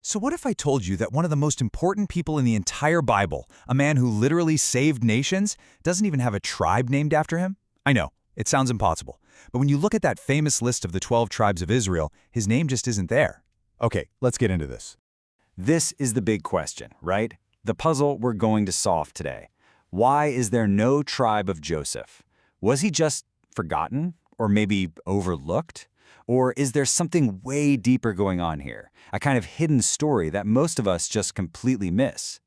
So what if I told you that one of the most important people in the entire Bible, a man who literally saved nations, doesn't even have a tribe named after him? I know, it sounds impossible. But when you look at that famous list of the 12 tribes of Israel, his name just isn't there. Okay, let's get into this. This is the big question, right? The puzzle we're going to solve today. Why is there no tribe of Joseph? Was he just forgotten? Or maybe overlooked? Or is there something way deeper going on here? A kind of hidden story that most of us just completely miss.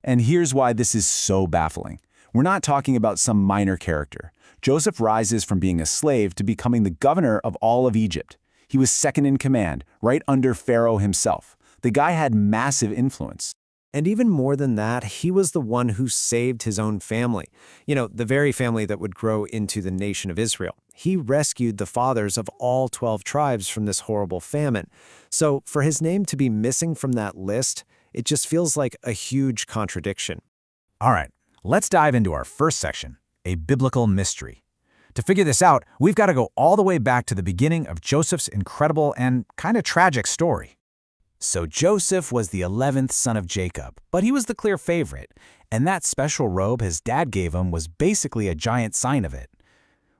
And here's why this is so baffling. We're not talking about some minor character. Joseph rises from being a slave to becoming the governor of all of Egypt. He was second in command, right under Pharaoh himself. The guy had massive influence. And even more than that, he was the one who saved his own family. The very family that would grow into the nation of Israel. He rescued the fathers of all 12 tribes from this horrible famine. So for his name to be missing from that list, it just feels like a huge contradiction. All right, let's dive into our first section, a biblical mystery. To figure this out, we've got to go all the way back to the beginning of Joseph's incredible and kind of tragic story. So Joseph was the 11th son of Jacob, but he was the clear favorite, and that special robe his dad gave him was basically a giant sign of it.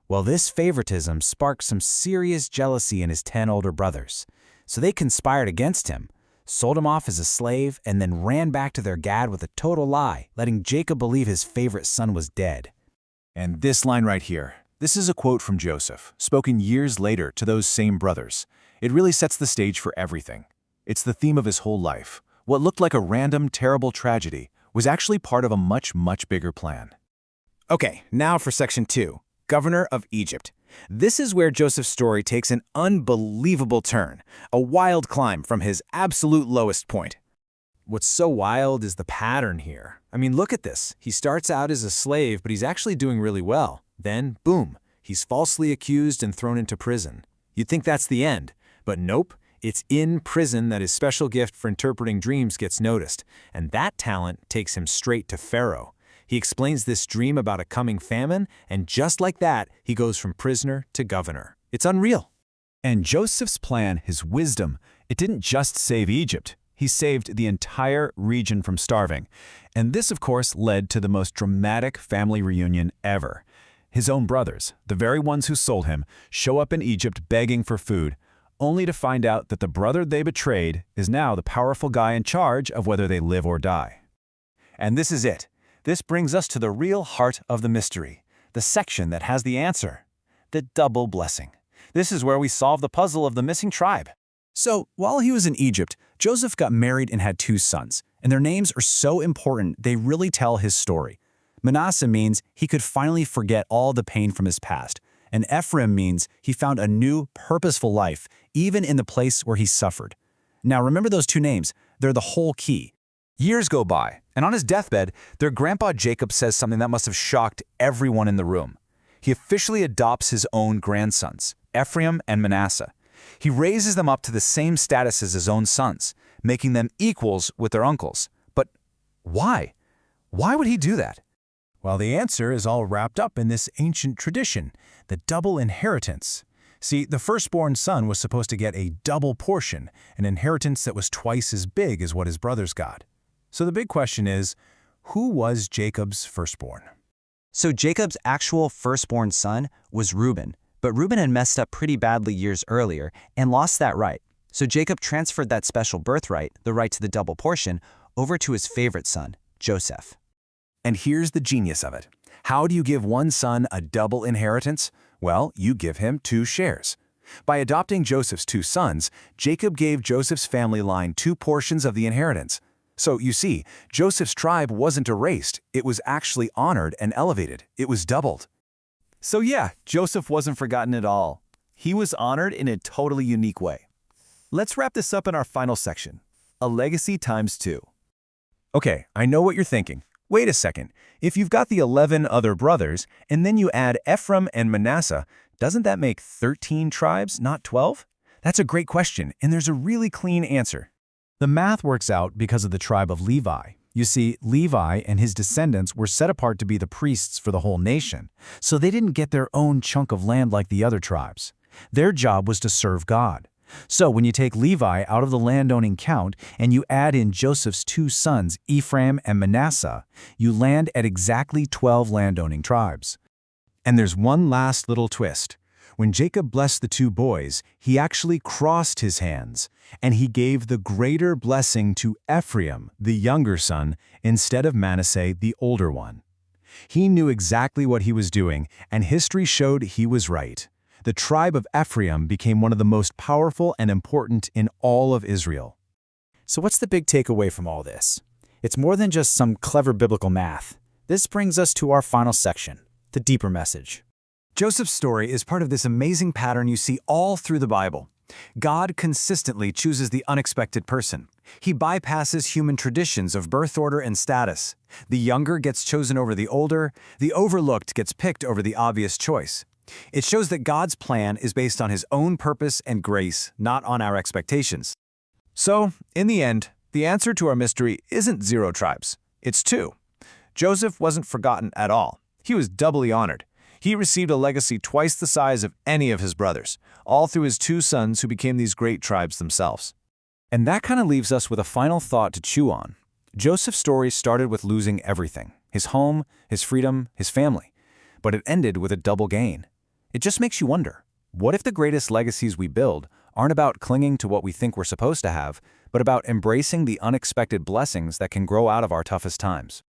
Well, this favoritism sparked some serious jealousy in his 10 older brothers, so they conspired against him, sold him off as a slave, and then ran back to their dad with a total lie, letting Jacob believe his favorite son was dead. And this line right here, this is a quote from Joseph, spoken years later to those same brothers. It really sets the stage for everything. It's the theme of his whole life. What looked like a random, terrible tragedy was actually part of a much, much bigger plan. Okay, now for section 2, governor of Egypt. This is where Joseph's story takes an unbelievable turn, a wild climb from his absolute lowest point. What's so wild is the pattern here. I mean, look at this. He starts out as a slave, but he's actually doing really well. Then, boom, he's falsely accused and thrown into prison. You'd think that's the end, but nope. It's in prison that his special gift for interpreting dreams gets noticed, and that talent takes him straight to Pharaoh. He explains this dream about a coming famine, and just like that, he goes from prisoner to governor. It's unreal. And Joseph's plan, his wisdom, it didn't just save Egypt. He saved the entire region from starving. And this, of course, led to the most dramatic family reunion ever. His own brothers, the very ones who sold him, show up in Egypt begging for food, only to find out that the brother they betrayed is now the powerful guy in charge of whether they live or die. And this is it. This brings us to the real heart of the mystery, the section that has the answer, the double blessing. This is where we solve the puzzle of the missing tribe. So, while he was in Egypt, Joseph got married and had 2 sons, and their names are so important they really tell his story. Manasseh means he could finally forget all the pain from his past, and Ephraim means he found a new, purposeful life, even in the place where he suffered. Now remember those 2 names, they're the whole key. Years go by, and on his deathbed, their grandpa Jacob says something that must have shocked everyone in the room. He officially adopts his own grandsons, Ephraim and Manasseh. He raises them up to the same status as his own sons, making them equals with their uncles. But why? Why would he do that? Well, the answer is all wrapped up in this ancient tradition, the double inheritance. See, the firstborn son was supposed to get a double portion, an inheritance that was twice as big as what his brothers got. So the big question is, who was Jacob's firstborn? So Jacob's actual firstborn son was Reuben, but Reuben had messed up pretty badly years earlier and lost that right. So Jacob transferred that special birthright, the right to the double portion, over to his favorite son, Joseph. And here's the genius of it. How do you give one son a double inheritance? Well, you give him 2 shares. By adopting Joseph's 2 sons, Jacob gave Joseph's family line 2 portions of the inheritance. So you see, Joseph's tribe wasn't erased, it was actually honored and elevated. It was doubled. So yeah, Joseph wasn't forgotten at all. He was honored in a totally unique way. Let's wrap this up in our final section, a legacy times 2. Okay, I know what you're thinking. Wait a second, if you've got the 11 other brothers, and then you add Ephraim and Manasseh, doesn't that make 13 tribes, not 12? That's a great question, and there's a really clean answer. The math works out because of the tribe of Levi. You see, Levi and his descendants were set apart to be the priests for the whole nation, so they didn't get their own chunk of land like the other tribes. Their job was to serve God. So when you take Levi out of the landowning count and you add in Joseph's two sons, Ephraim and Manasseh, you land at exactly 12 landowning tribes. And there's one last little twist. When Jacob blessed the two boys, he actually crossed his hands, and he gave the greater blessing to Ephraim, the younger son, instead of Manasseh, the older one. He knew exactly what he was doing, and history showed he was right. The tribe of Ephraim became one of the most powerful and important in all of Israel. So what's the big takeaway from all this? It's more than just some clever biblical math. This brings us to our final section, the deeper message. Joseph's story is part of this amazing pattern you see all through the Bible. God consistently chooses the unexpected person. He bypasses human traditions of birth order and status. The younger gets chosen over the older, the overlooked gets picked over the obvious choice. It shows that God's plan is based on His own purpose and grace, not on our expectations. So, in the end, the answer to our mystery isn't 0 tribes. It's 2. Joseph wasn't forgotten at all. He was doubly honored. He received a legacy twice the size of any of his brothers, all through his 2 sons who became these great tribes themselves. And that kind of leaves us with a final thought to chew on. Joseph's story started with losing everything: his home, his freedom, his family. But it ended with a double gain. It just makes you wonder, what if the greatest legacies we build aren't about clinging to what we think we're supposed to have, but about embracing the unexpected blessings that can grow out of our toughest times?